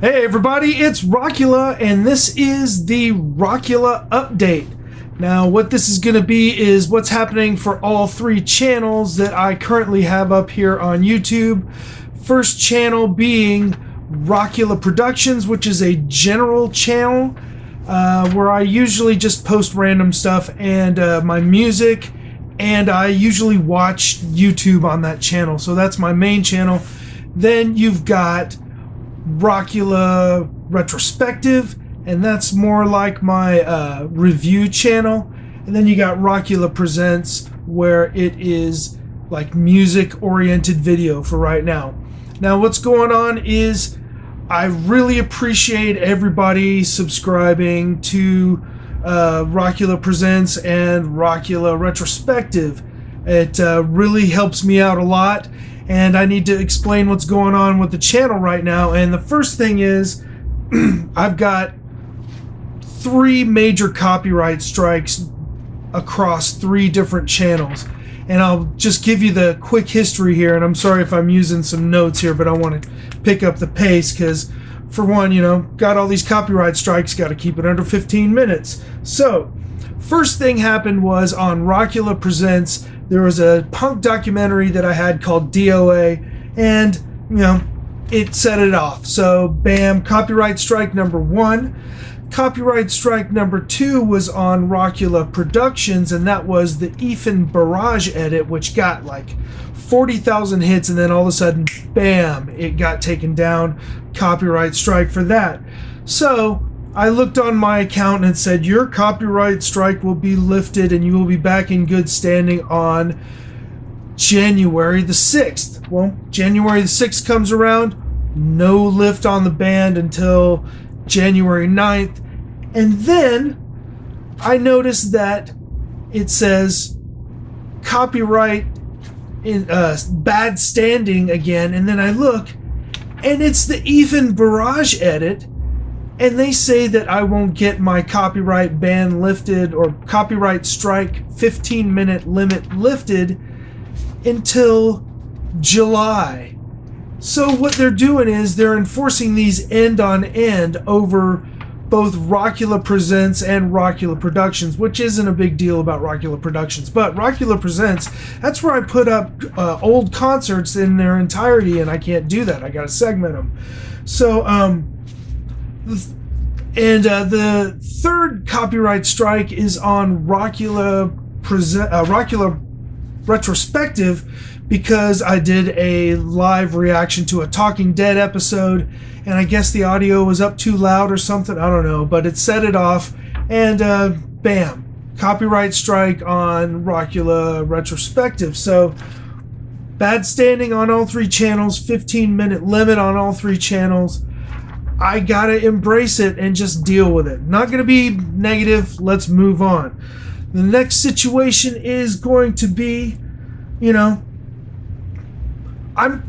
Hey everybody, it's Rockula, and this is the Rockula update. Now what this is going to be is what's happening for all three channels that I currently have up here on YouTube. First channel being Rockula Productions, which is a general channel where I usually just post random stuff and my music, and I usually watch YouTube on that channel, so that's my main channel. Then you've got Rockula Retrospective, and that's more like my review channel. And then you got Rockula Presents, where it is like music oriented video for right now. Now what's going on is I really appreciate everybody subscribing to Rockula Presents and Rockula Retrospective. It really helps me out a lot, and I need to explain what's going on with the channel right now. And the first thing is I've got 3 major copyright strikes across 3 different channels, and I'll just give you the quick history here. And I'm sorry if I'm using some notes here, but I want to pick up the pace because, for one, you know, got all these copyright strikes, got to keep it under 15 minutes. So first thing happened was on Rockula Presents, there was a punk documentary that I had called DOA, and, you know, it set it off. So, bam, copyright strike number 1. Copyright strike number 2 was on Rockula Productions, and that was the Ethan Barrage edit, which got like 40,000 hits, and then all of a sudden, bam, it got taken down. Copyright strike for that. So I looked on my account and it said, your copyright strike will be lifted and you will be back in good standing on January the 6th. Well, January the 6th comes around, no lift on the band until January 9th. And then I noticed that it says copyright in bad standing again. And then I look, and it's the Ethan Barrage edit. And they say that I won't get my copyright ban lifted, or copyright strike 15-minute limit lifted, until July. So what they're doing is they're enforcing these end on end over both Rockula Presents and Rockula Productions, which isn't a big deal about Rockula Productions. But Rockula Presents, that's where I put up old concerts in their entirety, and I can't do that. I got to segment them. So, the third copyright strike is on Rockula Retrospective, because I did a live reaction to a Talking Dead episode, and I guess the audio was up too loud or something. I don't know, but it set it off, and bam, copyright strike on Rockula Retrospective. So bad standing on all 3 channels, 15-minute limit on all 3 channels. I gotta embrace it and just deal with it. Not gonna be negative. Let's move on. The next situation is going to be, you know, by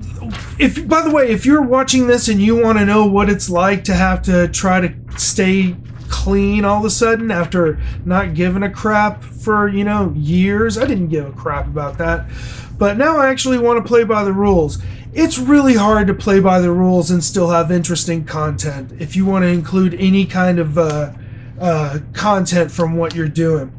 the way, if you're watching this and you want to know what it's like to have to try to stay clean all of a sudden after not giving a crap for, you know, years. I didn't give a crap about that, but now I actually want to play by the rules. It's really hard to play by the rules and still have interesting content if you want to include any kind of content from what you're doing.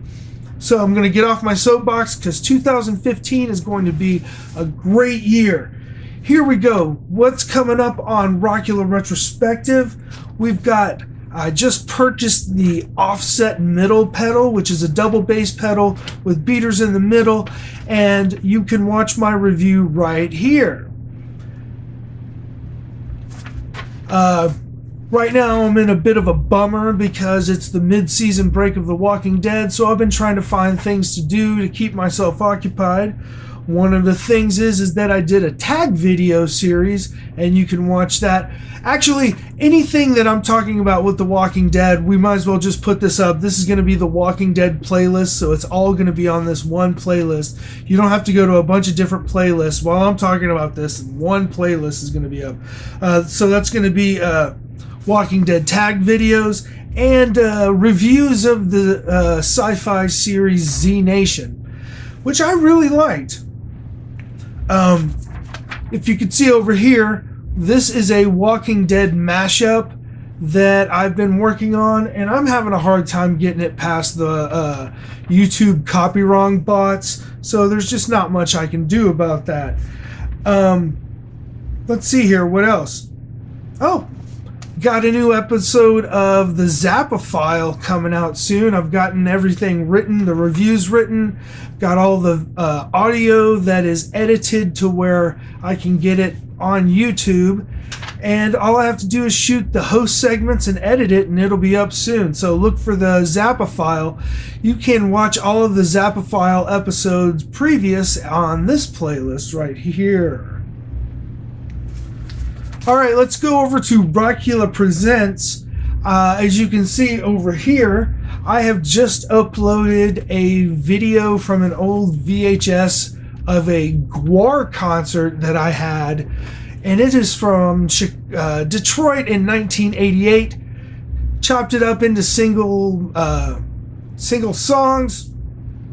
So I'm going to get off my soapbox because 2015 is going to be a great year. Here we go. What's coming up on Rockula Retrospective? We've got, I just purchased the offset middle pedal, which is a double bass pedal with beaters in the middle, and you can watch my review right here. Right now I'm in a bit of a bummer because it's the mid-season break of The Walking Dead, so I've been trying to find things to do to keep myself occupied. One of the things is that I did a tag video series, and you can watch that. Actually, anything that I'm talking about with The Walking Dead, we might as well just put this up. This is going to be the Walking Dead playlist, so it's all going to be on this one playlist. You don't have to go to a bunch of different playlists. While I'm talking about this, one playlist is going to be up. So that's going to be Walking Dead tag videos and reviews of the sci-fi series Z Nation, which I really liked. If you could see over here, This is a Walking Dead mashup that I've been working on, and I'm having a hard time getting it past the YouTube copyright bots, so there's just not much I can do about that. Let's see here, what else? Oh, got a new episode of the Zappa file coming out soon. I've gotten everything written, the reviews written, got all the audio that is edited to where I can get it on YouTube, and all I have to do is shoot the host segments and edit it, and it'll be up soon. So look for the Zappa file. You can watch all of the Zappa file episodes previous on this playlist right here. All right, let's go over to Rockula Presents. As you can see over here, I have just uploaded a video from an old VHS of a GWAR concert that I had, and it is from Detroit in 1988. Chopped it up into single songs,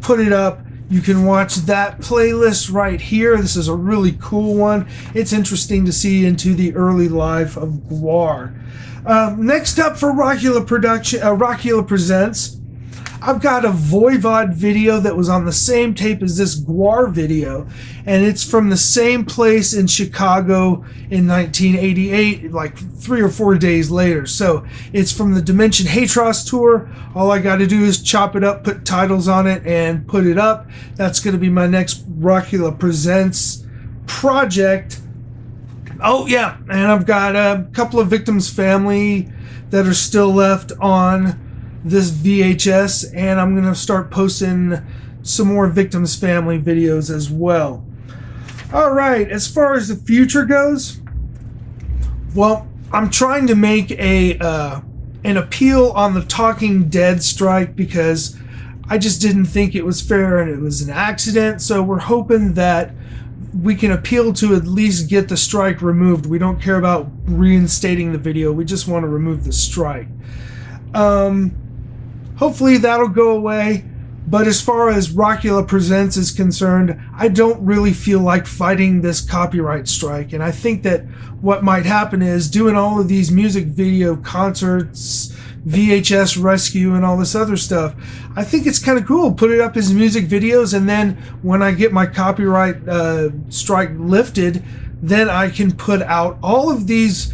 put it up. You can watch that playlist right here. This is a really cool one. It's interesting to see into the early life of GWAR. Next up for Rockula Presents, I've got a Voivod video that was on the same tape as this GWAR video, and it's from the same place in Chicago in 1988, like 3 or 4 days later. So it's from the Dimension Hatros tour. All I got to do is chop it up, put titles on it, and put it up. That's going to be my next Rockula Presents project. Oh yeah, and I've got a couple of Victims Family that are still left on this VHS, and I'm going to start posting some more Victims Family videos as well. Alright, as far as the future goes, well, I'm trying to make an appeal on the Talking Dead strike because I just didn't think it was fair and it was an accident, so we're hoping that we can appeal to at least get the strike removed. We don't care about reinstating the video, we just want to remove the strike. Hopefully that'll go away, but as far as Rockula Presents is concerned, I don't really feel like fighting this copyright strike, and I think that what might happen is doing all of these music video concerts, VHS rescue, and all this other stuff. I think it's kind of cool. Put it up as music videos, and then when I get my copyright strike lifted, then I can put out all of these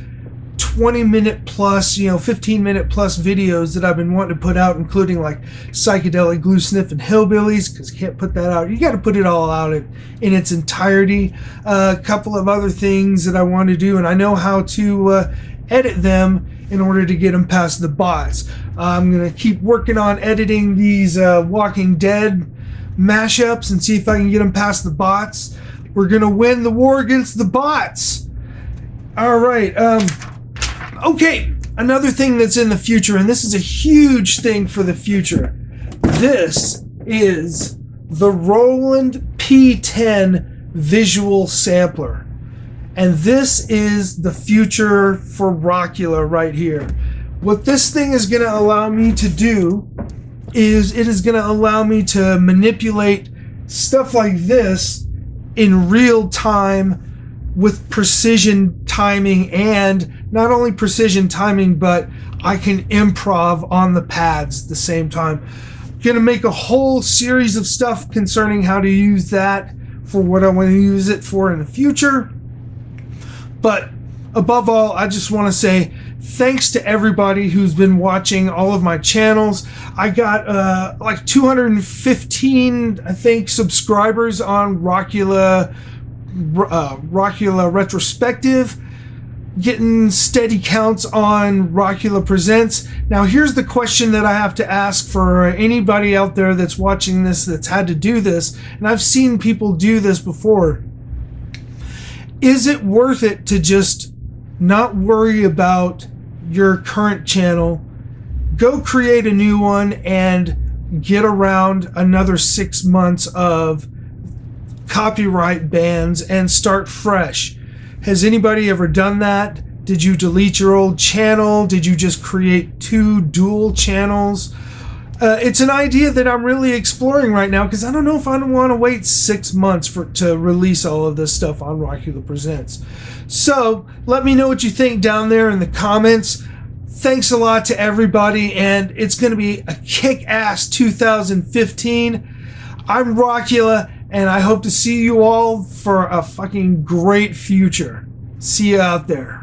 20-minute plus, 15-minute plus videos that I've been wanting to put out, including like Psychedelic Glue Sniff and Hillbillies, because you can't put that out. You got to put it all out in its entirety. A couple of other things that I want to do, and I know how to edit them in order to get them past the bots. I'm going to keep working on editing these Walking Dead mashups and see if I can get them past the bots. We're going to win the war against the bots. All right. Okay, another thing that's in the future, and this is a huge thing for the future. This is the Roland P10 visual sampler. And this is the future for Rockula right here. What this thing is going to allow me to do is it is going to allow me to manipulate stuff like this in real time with precision timing, and not only precision timing, but I can improv on the pads at the same time. I'm going to make a whole series of stuff concerning how to use that for what I want to use it for in the future. But above all, I just want to say thanks to everybody who's been watching all of my channels. I got like 215, I think, subscribers on Rockula Retrospective, getting steady counts on Rockula Presents. Now here's the question that I have to ask for anybody out there that's watching this that's had to do this, and I've seen people do this before. Is it worth it to just not worry about your current channel, go create a new one, and get around another 6 months of copyright bans and start fresh? Has anybody ever done that? Did you delete your old channel? Did you just create 2 dual channels? It's an idea that I'm really exploring right now because I don't know if I want to wait 6 months to release all of this stuff on Rockula Presents. So let me know what you think down there in the comments. Thanks a lot to everybody, and it's going to be a kick-ass 2015. I'm Rockula, and I hope to see you all for a fucking great future. See you out there.